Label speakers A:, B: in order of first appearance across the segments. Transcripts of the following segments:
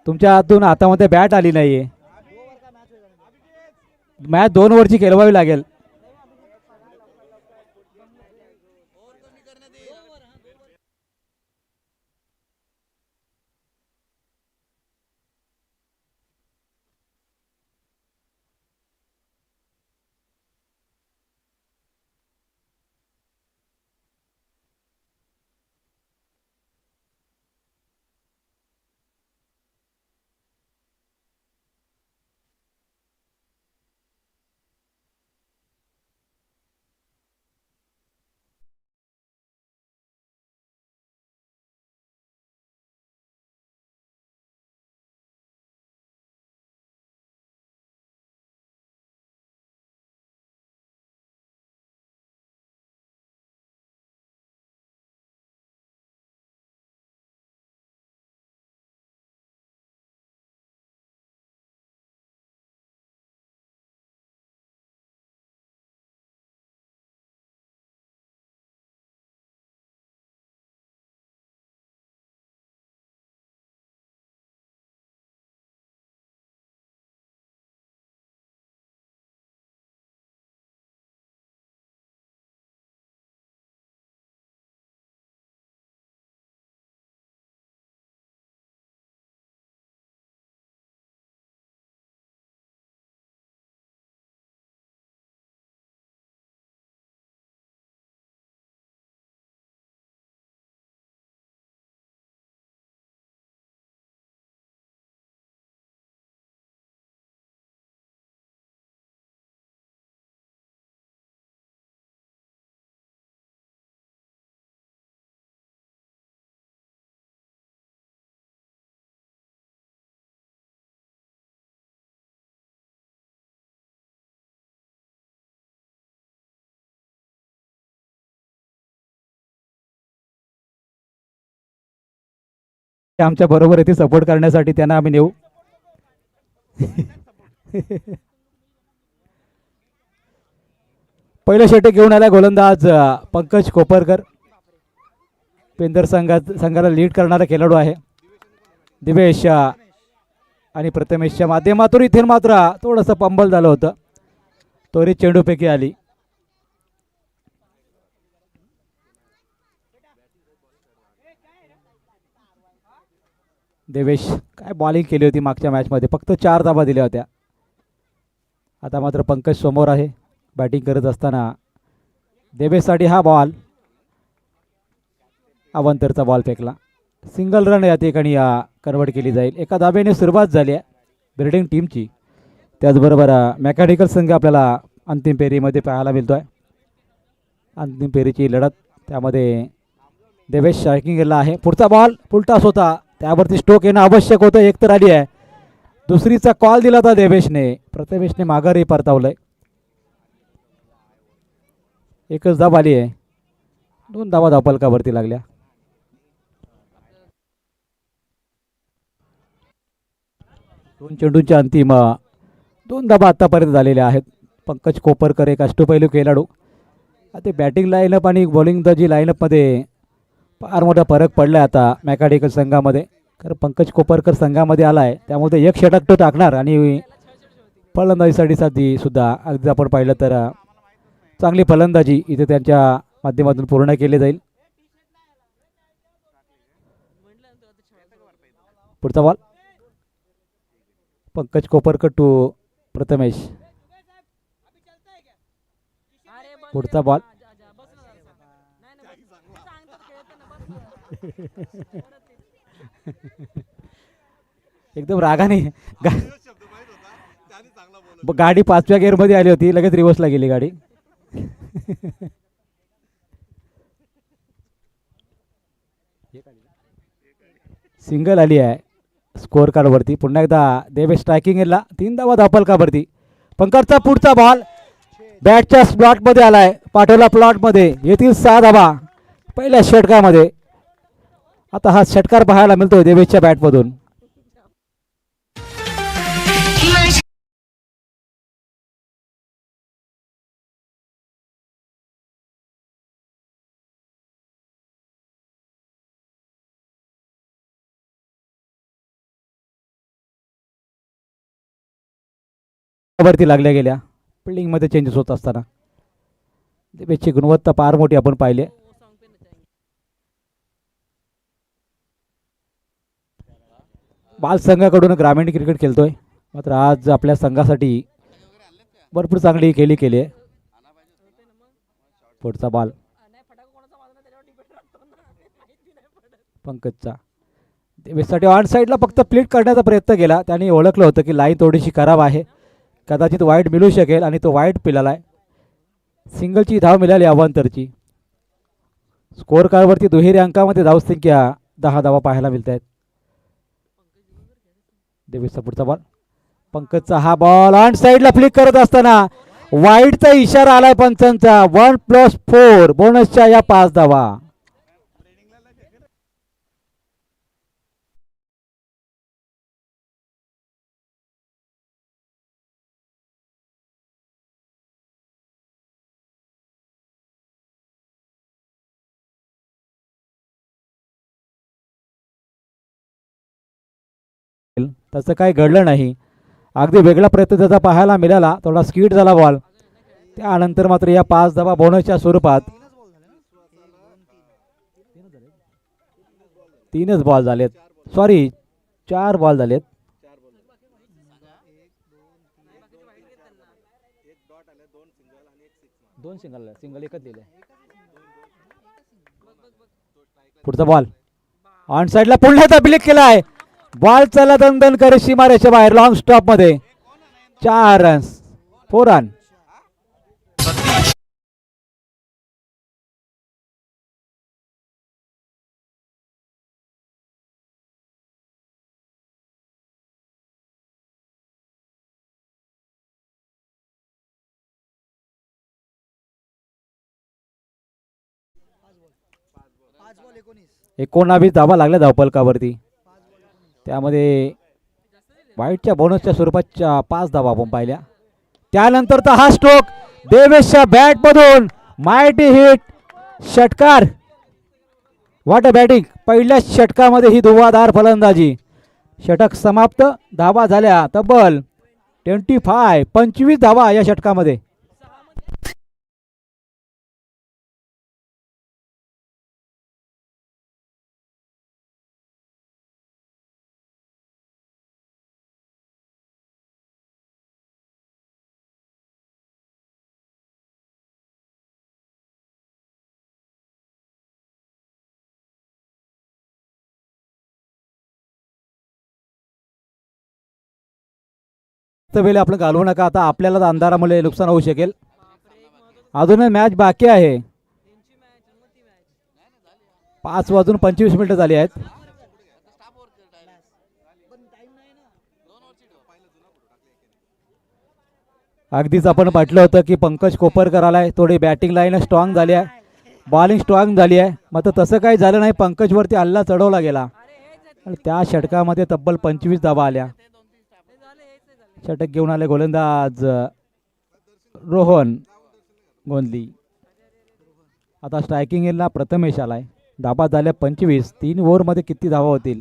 A: तुमच्या हातामध्ये बॅट आली नाहीये. मॅच 2 ओव्हरची खेळवावी लागेल. आमच्या बरोबर येथे सपोर्ट करण्यासाठी त्यांना आम्ही नेऊ. पहिलं षटक घेऊन आला गोलंदाज पंकज कोपरकर. पेंदर संघाला लीड करणारा खेळाडू आहे. दिवेश आणि प्रथमेशच्या माध्यमातून इथे मात्र थोडंसं पंबल झालं होतं. त्वरित चेंडूपैकी आली. देवेश काय बॉलिंग केली होती मागच्या मॅचमध्ये, फक्त 4 धावा दिल्या होत्या. आता मात्र पंकज समोर आहे बॅटिंग करत असताना. देवेशसाठी हा बॉल, अवंतरचा बॉल फेकला. सिंगल रन या ठिकाणी कन्वर्ट केली जाईल. एका धाब्याने सुरुवात झाली आहे बिल्डिंग टीमची. त्याचबरोबर मेकॅनिकल संघ आपल्याला अंतिम फेरीमध्ये पाहायला मिळतोय. अंतिम फेरीची लढत, त्यामध्ये देवेश स्ट्रायकिंग गेला आहे. पुढचा बॉल फुलटास होता, त्यावरती स्ट्रोक येणं आवश्यक होतं. एक तर आली आहे, दुसरीचा कॉल दिला होता देवेशने. प्रथमेशने माघारी परतावलंय. एकच धाव आली आहे. 2 धावा धावफलकावरती लागल्या. दोन चेंडूंच्या अंतिम 2 धावा आतापर्यंत झालेल्या आहेत. पंकज कोपरकर एक अष्टपैलू खेळाडू. आता बॅटिंग लाईनअप आणि बॉलिंग जी लाईनअपमध्ये फार मोठा फरक पडला आता मेकॅनिकल संघामध्ये. कारण पंकज कोपरकर संघामध्ये आला आहे, त्यामुळे एक षटक तो टाकणार आणि फलंदाजीसाठी सुद्धा अगदी आपण पाहिलं तर चांगली फलंदाजी इथे त्यांच्या माध्यमातून पूर्ण केली जाईल. पुढचा बॉल पंकज कोपरकर टू प्रथमेश. पुढचा बॉल एकदम रागाने गाडी 5व्या गिअरमध्ये आली होती, लगेच रिव्हर्सला गेली गाडी. सिंगल आली आहे स्कोअर कार्डवरती. पुन्हा एकदा देवेश स्ट्रायकिंग गेला. 3 धावा धावफलकावरती. पंकजचा पुढचा बॉल बॅटच्या स्लॉटमध्ये आलाय, पाठवला प्लॉटमध्ये. येथील 6 धावा पहिल्या षटकामध्ये. आता हा षटकार पाहायला मिळतोय देवेशच्या बॅटमधून. वरती लागल्या गेल्या. फिल्डिंगमध्ये चेंजेस होत असताना दिवेशची गुणवत्ता फार मोठी आपण पाहिली. बाल संघाकडून ग्रामीण क्रिकेट खेळतोय, मात्र आज आपल्या संघासाठी भरपूर चांगली खेळी केली आहे. पुढचा बॉल पंकजचा. देवेशसाठी ऑन साईडला फक्त प्लीट करण्याचा प्रयत्न केला. त्यांनी ओळखलं होतं की लाईन थोडीशी खराब आहे, कदाचित वाईट मिळू शकेल आणि तो वाईट पिलाला आहे. सिंगलची धाव मिळाली अवांतरची. स्कोअर कार्डवरती दुहेरी अंकामध्ये धावसंख्या 10 धावा पाहायला मिळत आहेत. देवेशचा पुढचा बॉल पंकजचा. हा बॉल ऑन साईडला फ्लिक करत असताना वाईटचा इशारा आलाय पंचांचा. 1+4 बोनसच्या या 5 धावा. तसं काही घडलं नाही. अगदी वेगळा प्रयत्न त्याचा पाहायला मिळाला. थोडा स्कीड झाला बॉल. त्यानंतर मात्र या 5 धावा बोनसच्या स्वरूपात 3च बॉल झालेत. सॉरी 4 बॉल झालेत. दोन सिंगल एकच दिले. पुढचा बॉल ऑन साईडला पुन्हा एकदा ब्लिक केलाय. बॉल चला दणदण करे सीमारेषे बाहेर. लॉंग स्टॉप मध्ये 4 रन्स 4 रन. एकोणावीस धावा लागल्या धावफलकावरती. त्यामध्ये वाईटच्या बोनसच्या स्वरूपाच्या 5 धावा आपण पाहिल्या. त्यानंतर तर हा स्ट्रोक देवेशच्या बॅट मधून मायटी हिट षटकार. What a batting. पहिल्या षटकामध्ये ही धुवाधार फलंदाजी. षटक समाप्त. धावा झाल्या तब्बल 25 धावा या षटकामध्ये. वेळेला आपण घालवू नका. आता आपल्याला अंधारामुळे नुकसान होऊ शकेल. अजून मॅच बाकी आहे. 5:25 झाली आहेत. अगदीच आपण म्हटलं होतं की पंकज कोपरकराला थोडी बॅटिंग लाईन स्ट्रॉंग झाली आहे, बॉलिंग स्ट्रॉंग झाली आहे. मात्र तसं काही झालं नाही. पंकजवरती हल्ला चढवला गेला आणि त्या षटकामध्ये तब्बल 25 धावा आल्या. षटक घेऊन आले गोलंदाज रोहन गोंधली. आता स्ट्रायकिंग एलला प्रथमेश आलाय. धाबा झाल्या 25. 3 ओव्हरमध्ये किती धावा होतील.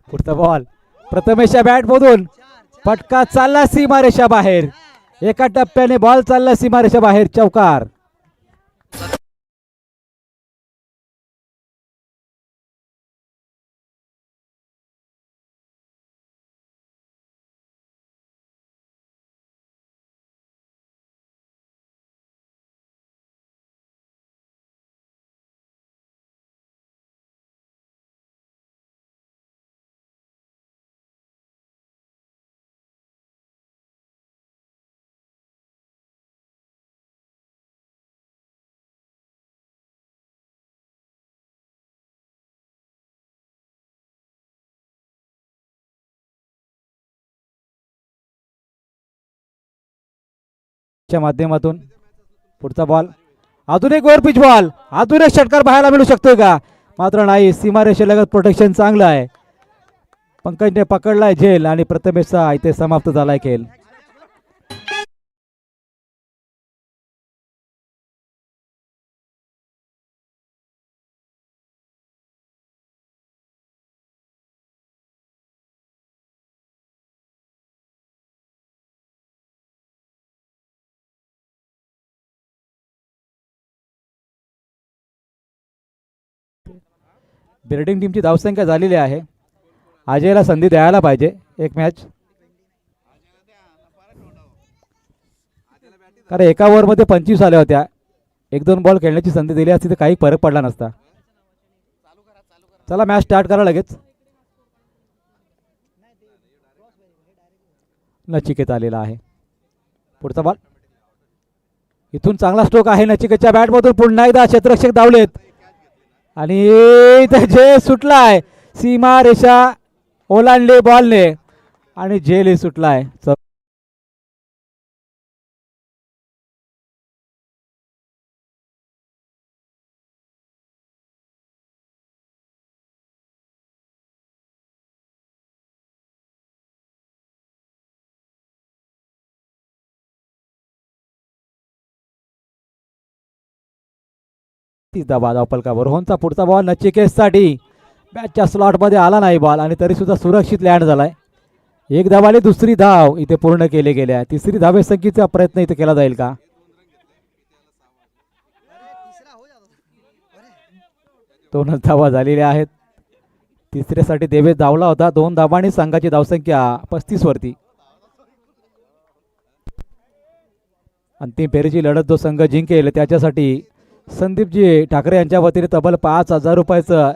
A: पुढचा बॉल प्रथमेशच्या बॅट मधून फटका चालला सीमारेषा बाहेर. एका टप्प्याने बॉल चालला सीमारेषा बाहेर. चौकार. च्या माध्यमातून पुढचा बॉल. अजून एक ओव्हर पिच बॉल. अजून एक षटकार पाहायला मिळू शकतोय का. मात्र नाही. सीमारेषेलगत प्रोटेक्शन चांगलं आहे. पंकजने पकडलाय झेल आणि प्रथमेशचा इथे समाप्त झालाय खेळ. बिल्डिंग टीमची धावसंख्या झालेली आहे. अजयला संधी द्यायला पाहिजे एक मॅच, कारण एका ओव्हरमध्ये 25 आल्या होत्या. 1-2 बॉल खेळण्याची संधी दिली असती तर काही फरक पडला नसता. चला मॅच स्टार्ट करा लगेच. नचिकेत आलेला आहे. पुढचा बॉल, इथून चांगला स्ट्रोक आहे नचिकेतच्या बॅटमधून. पुन्हा एकदा क्षेत्ररक्षक धावलेत आणि जे सुटलाय सीमा रेषा ओलांडले बॉलने आणि जेल सुटलाय. धावा धावपलकावर. होनचा पुढचा बॉल नचिकेतसाठी बॅटच्या स्लॉटमध्ये आला नाही बॉल आणि तरी सुद्धा सुरक्षित लँड झालाय. एक धावाने दुसरी धाव इथे पूर्ण केले गेले आहे. तिसरी धावेसंख्येचा प्रयत्न इथे केला जाईल का? 2 धावा झालेल्या आहेत. तिसऱ्यासाठी देवेश धावला होता. 2 धावांनी संघाची धावसंख्या 35 वरती. अंतिम फेरीची लढत जो संघ जिंकेल त्याच्यासाठी संदीपजी ठाकरे यांच्या वतीने तब्बल 5,000 रुपयाचं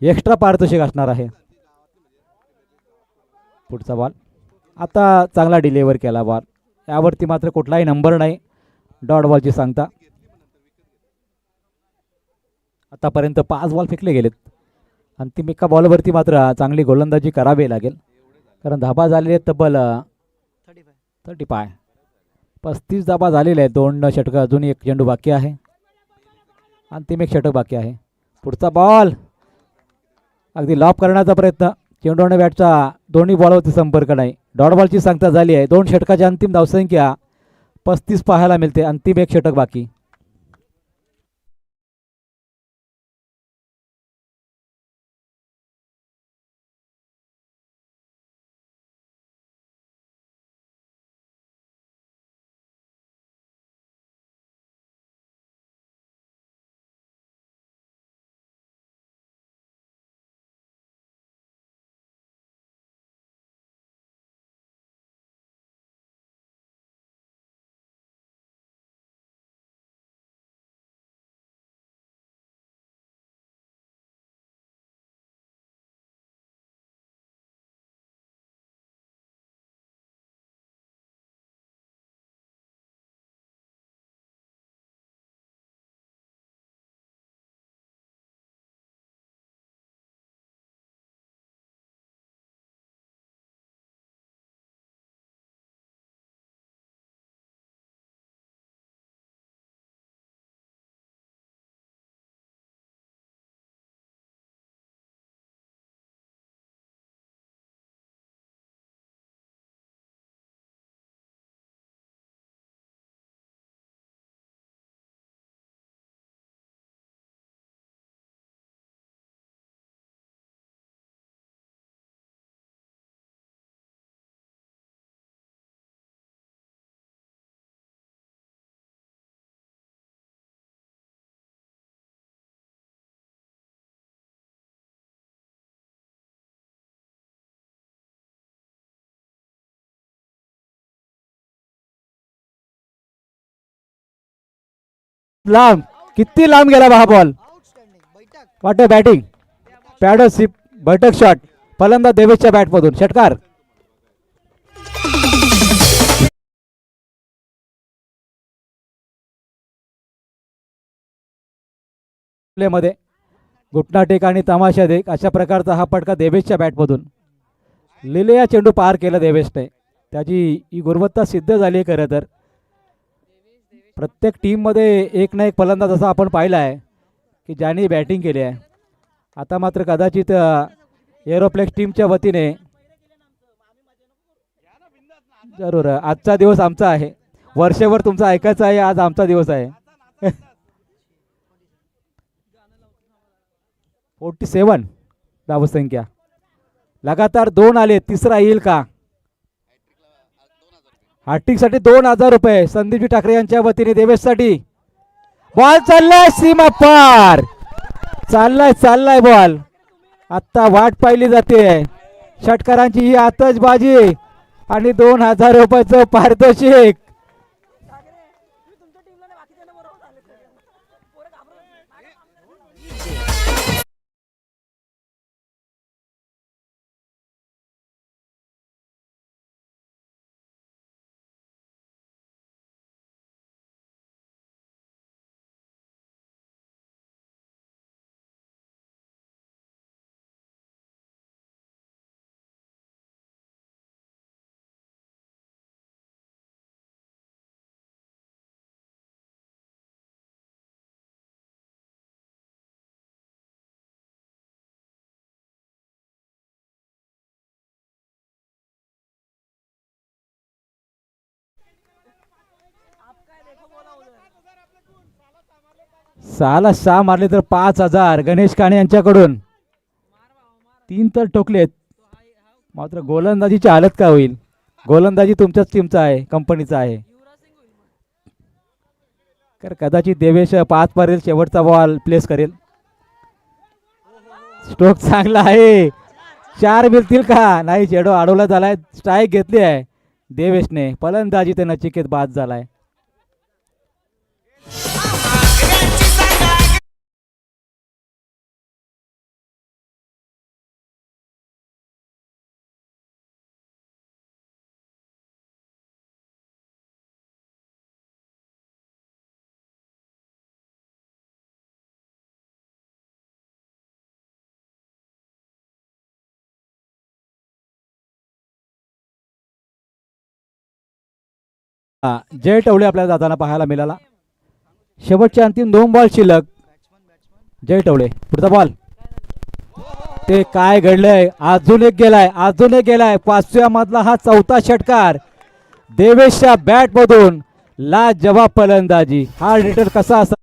A: एक्स्ट्रा पारितोषिक असणार आहे. पुढचा बॉल, आता चांगला डिलिव्हर केला बॉल. यावरती मात्र कुठलाही नंबर नाही. डॉट बॉलची सांगता. आतापर्यंत 5 बॉल फेकले गेलेत. अंतिम एका बॉलवरती मात्र चांगली गोलंदाजी करावी लागेल, कारण धाबा झालेले तब्बल 35 धाबा झालेले आहेत. 2 षटकं, अजून एक चेंडू बाकी आहे. अंतिम एक षटक बाकी आहे. पुढचा बॉल अगदी लॉप करण्याचा प्रयत्न. चेंडू आणि बॅटचा दोन्ही बॉलवरती संपर्क नाही. डॉट बॉलची सांगता झाली आहे. 2 षटकाची अंतिम धावसंख्या 35 पाहायला मिळते. अंतिम एक षटक बाकी. लांब, किती लांब गेला हा बॉल. What a batting. पॅडो सिप बैठक शॉट. फलंदाज देवेशच्या बॅटमधून षटकार. मध्ये घुटना टेक आणि तमाशा देख अशा प्रकारचा हा फटका देवेशच्या बॅटमधून. लिलेया चेंडू पार केला देवेशने. त्याची ही गुणवत्ता सिद्ध झाली आहे. खरं तर प्रत्येक टीममध्ये एक ना एक फलंदाज असा आपण पाहिला आहे की ज्यांनी बॅटिंग केली आहे. आता मात्र कदाचित एरोप्लेक्स टीमच्या वतीने जरूर आजचा दिवस आमचा आहे. वर्षभर तुमचा ऐकायचा आहे, आज आमचा दिवस आहे. 47 धावसंख्या. लगातार 2 आले. तिसरा येईल का? हॅट्रिकसाठी 2,000 रुपये संदीपजी ठाकरे यांच्या वतीने देवेशसाठी. बॉल चाललाय सीमा पार. चाललाय बॉल. आत्ता वाट पाहिली जाते षटकारांची ही आतषबाजी आणि 2000 रुपयाचं पारितोषिक. सहाला 6 मारले तर 5000 गणेश काणे यांच्याकडून. 3 तर ठोकलेत. मात्र गोलंदाजीची हालत काय होईल. गोलंदाजी तुमच्याच टीमचा आहे, कंपनीचा आहे. तर कदाचित देवेश 5 पर्यंत शेवटचा बॉल प्लेस करेल. स्ट्रोक चांगला आहे. 4 मिळतील का नाही. चेडू अडवला झालाय. स्ट्राईक घेतली आहे देवेशने. फलंदाजी ते नचिकेत बाद झालाय. जय टवळे आपल्याला जाताना पाहायला मिळाला. शेवटचे अंतिम 2 बॉल शिल्लक. जय टवळे पुढचा बॉल. ते काय घडलंय. अजून एक गेलाय. अजून एक गेलाय. 5व्या मधला हा 4था षटकार. देवेशच्या बॅट मधून लाजवाब फलंदाजी. हा रिटर्न कसा असा.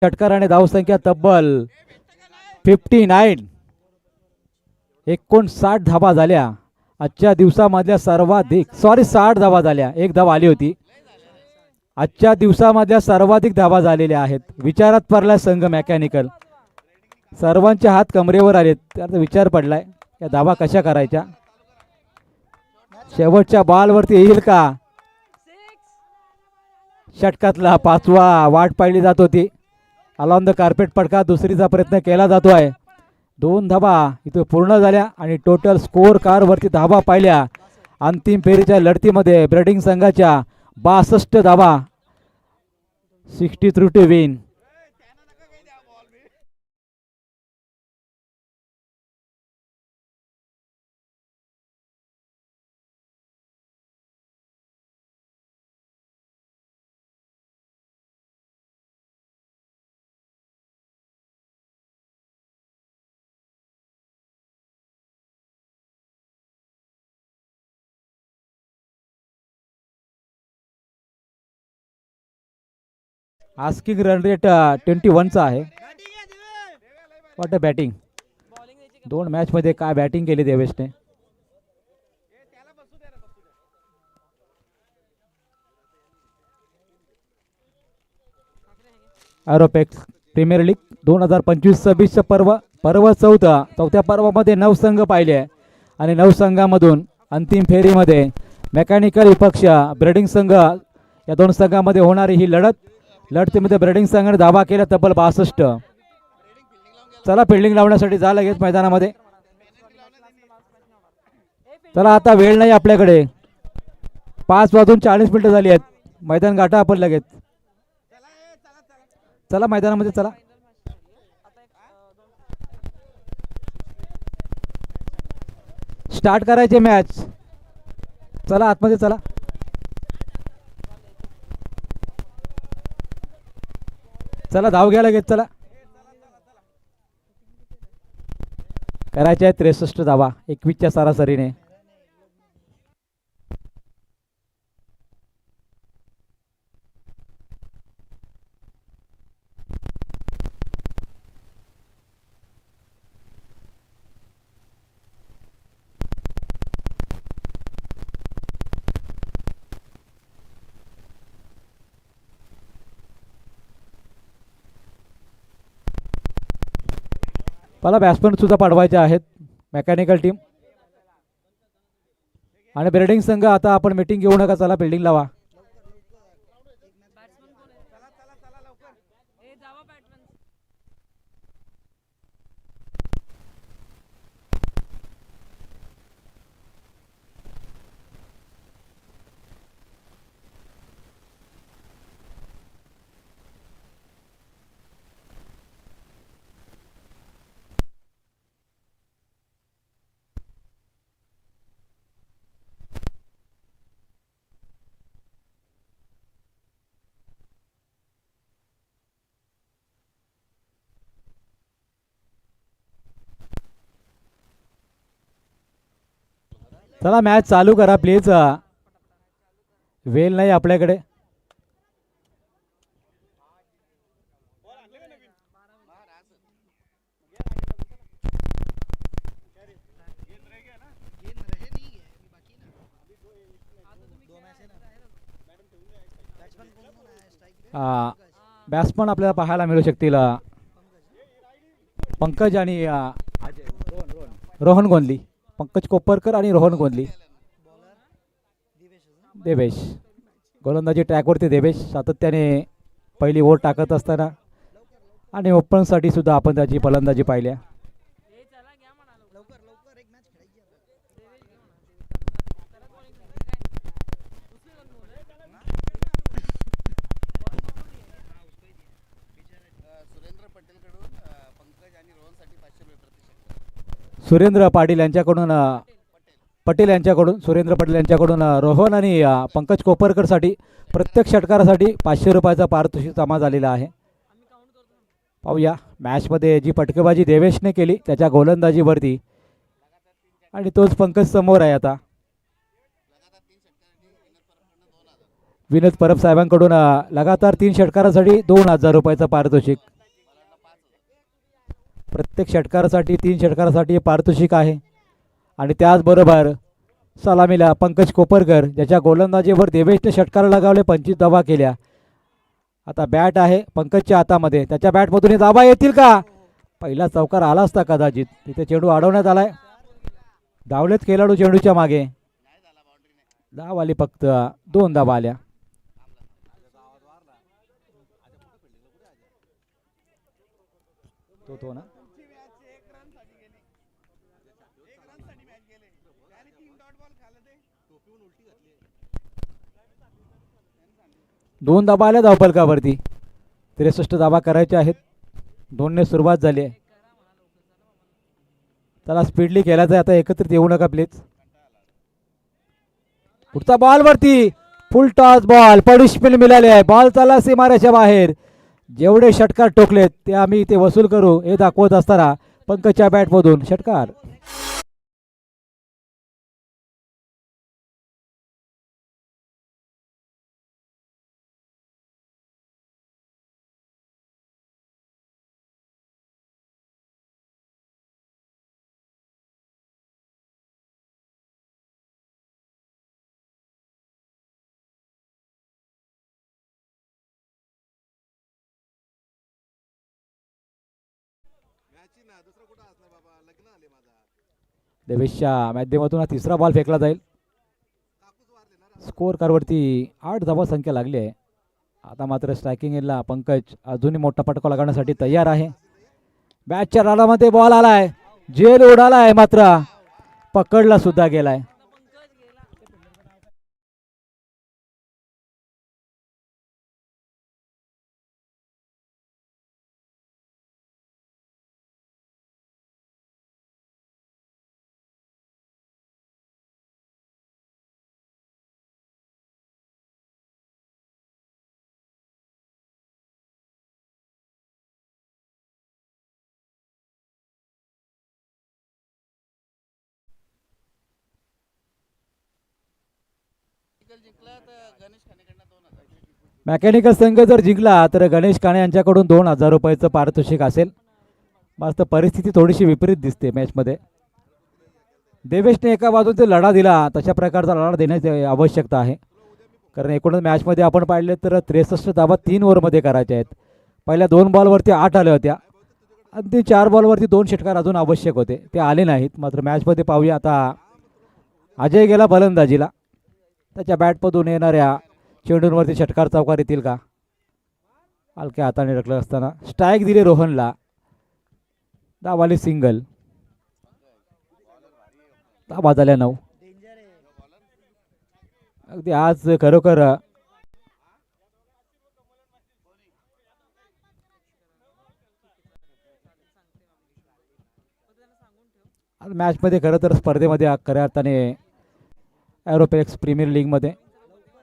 A: षटकार आणि धावसंख्या तब्बल 59. 59 धावा झाल्या आजच्या दिवसामधल्या सर्वाधिक. 60 धावा झाल्या. एक धावा आली होती. आजच्या दिवसामधल्या सर्वाधिक धावा झालेल्या आहेत. विचारात पडला संघ मेकॅनिकल. सर्वांचे हात कमरेवर आलेत. त्याचा विचार पडलाय या धावा कशा करायच्या. शेवटच्या बॉलवरती येईल का. षटकातला 5वा वाट पाहिली जात होती. अलॉन द कार्पेट पडका. दुसरीचा प्रयत्न केला जातो आहे. 2 धावा इथे पूर्ण झाल्या आणि टोटल स्कोर कार वरती धावा पाहिल्या. अंतिम फेरीच्या लढतीमध्ये ब्रेडिंग संघाच्या 62 धावा. 63 to win. Asking run rate 21चा आहे. What a batting. 2 मॅच मध्ये काय बॅटिंग केली देवेशने. आरोपेक्स प्रीमियर लीग 2025-26 पर्व 4थ्या पर्वामध्ये 9 संघ पाहिले आहे आणि 9 संघामधून अंतिम फेरीमध्ये मेकॅनिकल विपक्ष ब्रेडिंग संघ या 2 संघामध्ये होणारी ही लढतीमध्ये ब्रेडिंग संघाने धावा केल्या तब्बल 62. चला फिल्डिंग लावण्यासाठी जा लगेच मैदानामध्ये. चला आता वेळ नाही आपल्याकडे. 5:40 झाली आहेत. मैदान गाठा आपण लगेच. चला मैदानामध्ये चला. स्टार्ट करायचे मॅच. चला आतमध्ये चला. चला धाव घ्या लगेच. चला करायचे आहेत 63 धावा 21च्या सरासरीने. मला बॅट्समन सुद्धा पाठवायचे आहेत मेकॅनिकल टीम. आणि बिल्डिंग संघ आता आपण मीटिंग घेऊ नका, चला बिल्डिंग लावा. चला मॅच चालू करा प्लीज, वेळ नाही आपल्याकडे. बॅट्समन आपल्याला पाहायला मिळू शकतील पंकज आणि रोहन गोंदली. पंकज कोपरकर आणि रोहन गोंदली. देवेश गोलंदाजी ट्रॅकवरती. देवेश सातत्याने पहिली ओव्हर टाकत असताना आणि ओपनसाठी सुद्धा आपण त्याची फलंदाजी पाहिल्या. सुरेंद्र पाटील यांच्याकडून सुरेंद्र पटेल यांच्याकडून रोहन आणि पंकज कोपरकरसाठी प्रत्येक षटकारासाठी 500 रुपयाचा पारितोषिक जमा झालेला आहे. पाहूया मॅचमध्ये जी फटकेबाजी देवेशने केली त्याच्या गोलंदाजीवरती, आणि तोच पंकज समोर आहे. आता विनोद परब साहेबांकडून लगातार 3 षटकारासाठी 2000 रुपयाचं पारितोषिक. प्रत्येक षटकारासाठी 3 षटकारासाठी पारितोषिक आहे. आणि त्याचबरोबर सलामीला पंकज कोपरकर ज्याच्या गोलंदाजीवर देवेशने षटकार लगावले, 25 धावा केल्या. आता बॅट आहे पंकजच्या हातामध्ये, त्याच्या बॅटमधून धावा येतील का? पहिला चौकार आला असता कदाचित. तिथे चेंडू अडवण्यात आलाय. धावलेत खेळाडू चेंडूच्या मागे. धाव आली फक्त 2 धावा आल्या. तो ना 2 धाबा आल्या धावफलकावरती. 63 धाबा करायच्या आहेत. 2ने सुरुवात झाली आहे. चला स्पीडली खेळायचं आहे आता, एकत्रित येऊ नका प्लीज. पुढचा बॉल वरती, फुल टॉस बॉल, पनिशमेंट मिळाले आहे. बॉल चालला सीमारेषेच्या बाहेर. जेवढे षटकार टोकलेत ते आम्ही इथे वसूल करू हे दाखवत असताना पंकजच्या बॅटमधून षटकार. देवेशच्या माध्यमातून हा 3रा बॉल फेकला जाईल. स्कोर कार्डवरती 8 धावा संख्या लागली आहे. आता मात्र स्ट्रायकिंग एंडला पंकज अजूनही मोठा फटका लागण्यासाठी तयार आहे. बॅटच्या राडामध्ये बॉल आलाय, जेल उडालाय, मात्र पकडला सुद्धा गेलाय. मेकॅनिकल संघ जर जिंकला तर गणेश काणे यांच्याकडून 2000 रुपयाचं पारितोषिक असेल. मात्र परिस्थिती थोडीशी विपरीत दिसते मॅचमध्ये. देवेशने एका बाजूने लढा दिला, तशा प्रकारचा लढा देण्याची आवश्यकता आहे. कारण एकूणच मॅचमध्ये आपण पाहिले तर 63 धावा 3 ओव्हरमध्ये करायच्या आहेत. पहिल्या 2 बॉलवरती 8 आल्या होत्या. आणि ते 4 बॉलवरती 2 षटकार अजून आवश्यक होते, ते आले नाहीत. मात्र मॅचमध्ये पाहूया आता अजय गेला फलंदाजीला. त्याच्या बॅटमधून येणाऱ्या चेंडूंवरती षटकार चौकार येतील का? हलक्या हाताने रखलं असताना स्ट्राईक दिली रोहनला. धावाली सिंगल. धावा झाल्या 9. अगदी आज खरोखर मॅचमध्ये खरं तर स्पर्धेमध्ये खऱ्या अर्थाने एरोपेक्स प्रीमियर लीगमध्ये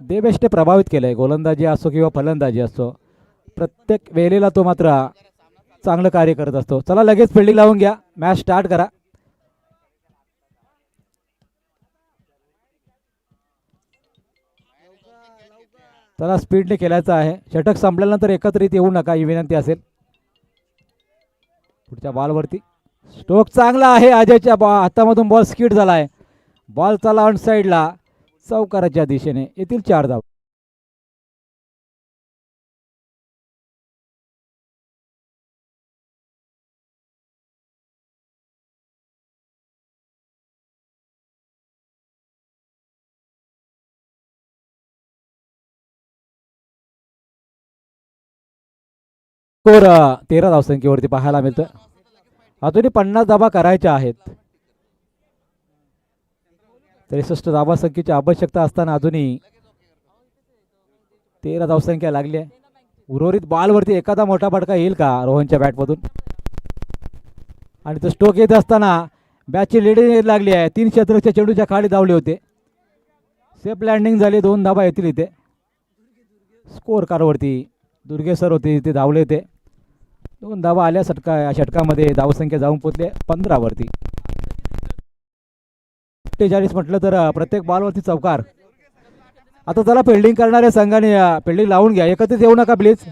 A: देवेशने प्रभावित केलं आहे. गोलंदाजी असो किंवा फलंदाजी असो, प्रत्येक वेळेला तो मात्र चांगलं कार्य करत असतो. चला लगेच फिल्डिंग लावून घ्या, मॅच स्टार्ट करा. चला स्पीडने खेळायचं आहे. षटक संपल्यानंतर एकत्रित येऊ नका ही विनंती असेल. पुढच्या बॉलवरती स्ट्रोक चांगला आहे अजयच्या. हातामधून बॉल स्किड झाला आहे. बॉल चला ऑन साईडला चौकाराच्या दिशेने. येथील 4 धावा. स्कोर 13 धावसंख्येवरती पाहायला मिळतं. अजूनही 50 धावा करायच्या आहेत. 63 धावासंख्येची आवश्यकता असताना अजूनही 13 धावसंख्या लागली आहे. उर्वरित बॉलवरती एखादा मोठा फटका येईल का रोहनच्या बॅटमधून? आणि तो स्ट्रोक येत असताना बॅटची लीड लागली आहे. 3 षटकाच्या चेंडूच्या खाली धावले होते. सेफ लँडिंग झाली. 2 धावा येतील इथे. स्कोर कार्डवरती दुर्गे सर होते, इथे धावले होते. 2 धावा आल्या या षटकामध्ये. धावसंख्या जाऊन पोचले 15 वरती. 48 म्हटलं तर प्रत्येक बॉलवरती चौकार. आता चला फिल्डिंग करणाऱ्या संघाने फिल्डिंग लावून घ्या. एकत्रित येऊ नका प्लीज.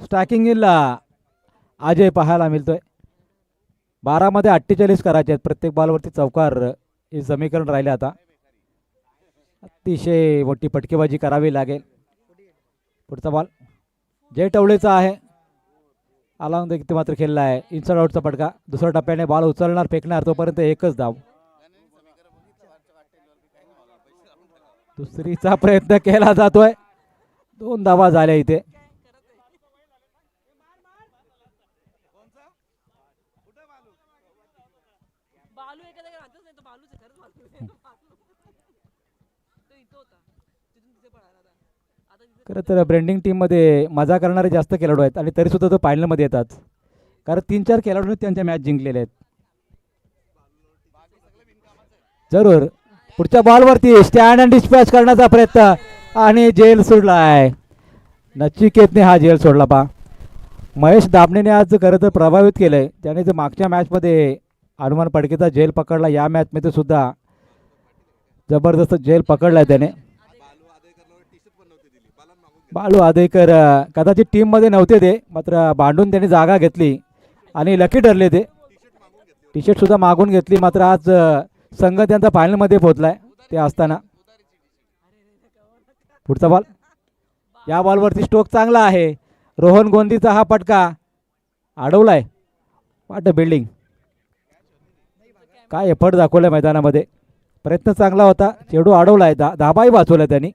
A: स्ट्रायकिंग अजय पाहायला मिळतोय. 12 मध्ये 48 करायचे आहेत. प्रत्येक बॉलवरती चौकार हे समीकरण राहिले. आता अतिशय मोठी फटकेबाजी करावी लागेल. पुढचा बॉल जय टवळेचा आहे. आलाऊन देखील मात्र खेळला आहे. इनसाइड आउटचा फटका. दुसऱ्या टप्प्याने बॉल उचलणार, फेकणार, तोपर्यंत एकच धाव. दुसरीचा प्रयत्न केला जातोय. 2 धावा झाल्या इथे. खरं तर ब्रेंडिंग टीममध्ये मजा करणारे जास्त खेळाडू आहेत आणि तरीसुद्धा तो फायनलमध्ये येतात. कारण 3-4 खेळाडूंनी त्यांच्या मॅच जिंकलेले आहेत. जरूर पुढच्या बॉलवरती स्टँड अँड डिस्पॅच करण्याचा प्रयत्न आणि जेल सोडला आहे. नचिकेतने हा जेल सोडला. पा महेश दामणेने आज खरं तर प्रभावित केलं आहे. त्याने जर मागच्या मॅचमध्ये हनुमान फडकेचा जेल पकडला, या मॅचमध्ये सुद्धा जबरदस्त जेल पकडला आहे त्याने. बालू आदेकर कदाचित टीममध्ये नव्हते ते, मात्र भांडून त्यांनी जागा घेतली आणि लकी ठरले. ते टी शर्टसुद्धा मागून घेतली. मात्र आज संघ त्यांचा फायनलमध्ये पोहोचलाय ते असताना. पुढचा बॉल. या बॉलवरती स्ट्रोक चांगला आहे. रोहन गोंदीचा हा फटका अडवलाय. वाट बिल्डिंग. काय एफर्ट दाखवलाय मैदानामध्ये. प्रयत्न चांगला होता. चेंडू अडवलाय. धाबाही वाचवल्या त्यांनी.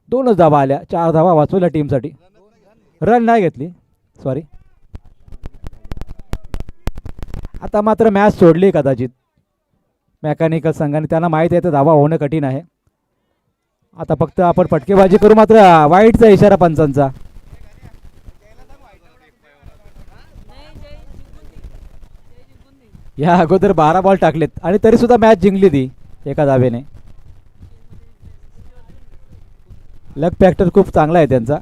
A: 2च धावा आल्या. 4 धावा वाचवल्या टीमसाठी. रन नाही घेतली, सॉरी. आता मात्र मॅच सोडली कदाचित मेकॅनिकल संघाने. त्यांना माहीत आहे तर धावा होणं कठीण आहे. आता फक्त आपण फटकेबाजी करू. मात्र वाईटचा इशारा पंचांचा. या अगोदर 12 बॉल टाकलेत आणि तरी सुद्धा मॅच जिंकली ती एका धावेने. लक फॅक्टर खूप चांगला आहे त्यांचा.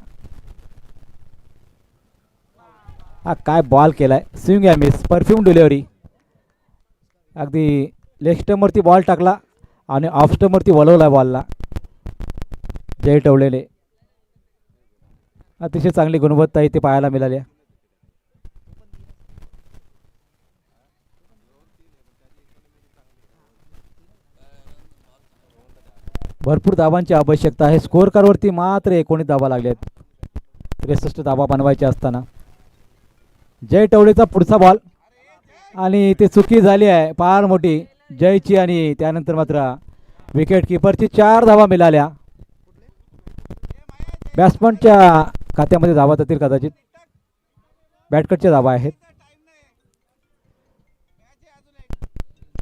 A: हा काय बॉल केलाय. स्विंग या मिस. Perfume delivery. अगदी लेग स्टंपवरती बॉल टाकला आणि ऑफ स्टंपवरती वळवला बॉलला. जय टवलेले अतिशय चांगली गुणवत्ता इथे पाहायला मिळाली. भरपूर धावांची आवश्यकता आहे. स्कोअर कार्डवरती मात्र 19 धावा लागल्या आहेत. 63 धावा बनवायचे असताना जय टवलेचा पुढचा बॉल आणि ते चुकी झाली आहे फार मोठी जयची आणि त्यानंतर मात्र विकेट किपरची 4 धावा मिळाल्या. बॅट्समनच्या खात्यामध्ये धावा जातील कदाचित. बॅटकटच्या धावा आहेत.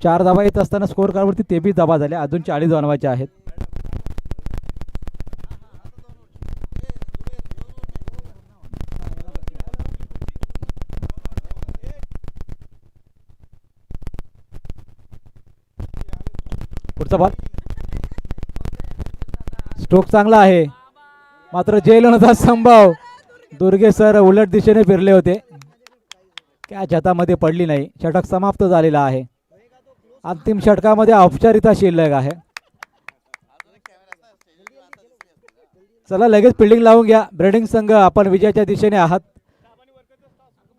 A: 4 धावा येत असताना स्कोअर कार्डवरती 23 धावा झाल्या. अजून 40 बनवायच्या आहेत. पुढचा बॉल स्ट्रोक चांगला आहे मात्र जेल होण्याचा संभव. दुर्गे सर उलट दिशेने फिरले होते. कॅच हातामध्ये पडली नाही. षटक समाप्त झालेला आहे. अंतिम षटकामध्ये औपचारिकता शिल्लक आहे. चला लगेच फिल्डिंग लावून घ्या. ब्रेडिंग संघ आपण विजयाच्या दिशेने आहात.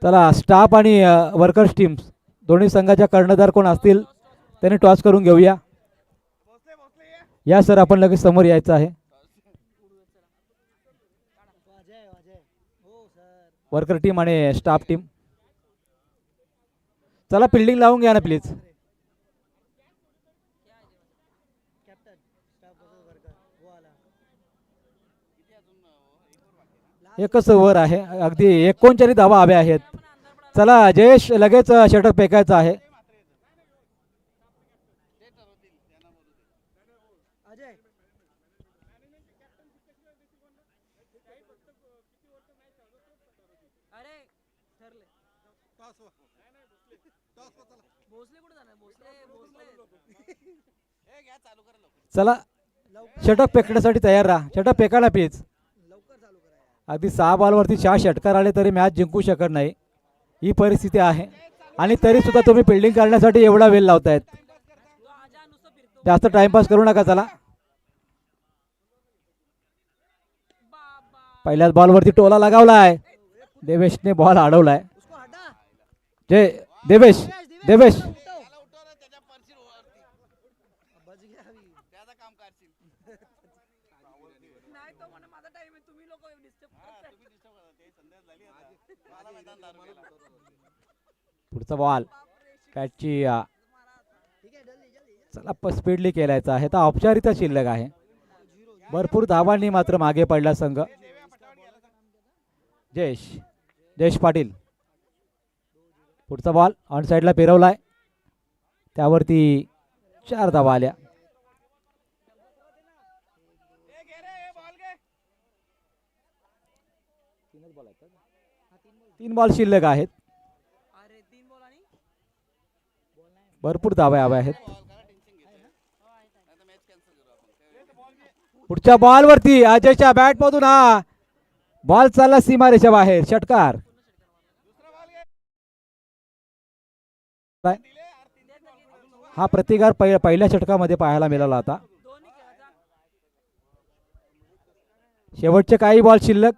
A: चला स्टाफ आणि वर्कर्स टीम्स दोन्ही संघाच्या कर्णधार कोण असतील त्यांनी टॉस करून घेऊया. या सर आपण लगेच समोर यायचं आहे. वर्कर टीम आणि स्टाफ टीम चला फिल्डिंग लावून घ्या ना प्लीज. एकच ओव्हर आहे. अगदी 39 धावा हव्या आहेत. चला जयेश लगेच षटक फेकायचं आहे. चला षटक फेकण्यासाठी तयार राहा. षटक फेकायला प्लीज. अगदी 6 बॉलवरती 6 षटकार आले तरी मॅच जिंकू शकत नाही ही परिस्थिती आहे. आणि तरी सुद्धा तुम्ही फिल्डिंग करण्यासाठी एवढा वेळ लावतायत. जास्त टाइमपास करू नका. चला पहिल्याच बॉलवरती टोला लगावलाय. देवेशने बॉल अडवलाय. जय देवेश देवेश पुढचा बॉल कॅचची चला स्पीडली केलायचा आहे. तर औपचारिकता शिल्लक आहे. भरपूर धावांनी मात्र मागे पडला संघ. जयेश पाटील पुढचा बॉल ऑन साइडला फिरवलाय. त्यावरती 4 धावा आल्या. तीन बॉल शिल्लक आहेत. भरपूर धावा हव्या आहेत. पुढच्या बॉलवरती अजयच्या बॅट मधून हा बॉल चालला सीमारेषा बाहेर. षटकार. हा प्रतिकार पहिल्या षटकामध्ये पाहायला मिळाला होता. शेवटचे काही बॉल शिल्लक.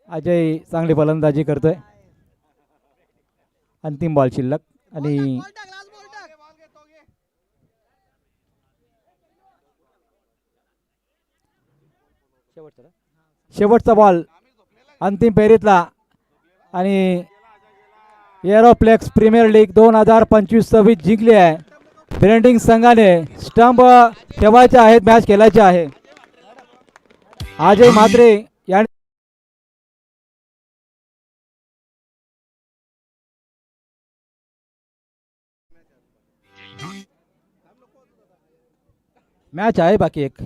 A: अजय चांगली फलंदाजी करतोय. अंतिम बॉल शिल्लक आणि शेवटचा बॉल अंतिम फेरीतला आणि एरोप्लेक्स प्रीमियर लीग 2025-26 जिंकली आहे. ब्रेंडिंग संघाने स्टंप ठेवायचे आहेत. मॅच खेळायची आहे. अजय म्हात्रे यांनी मॅच आहे बाकी एक.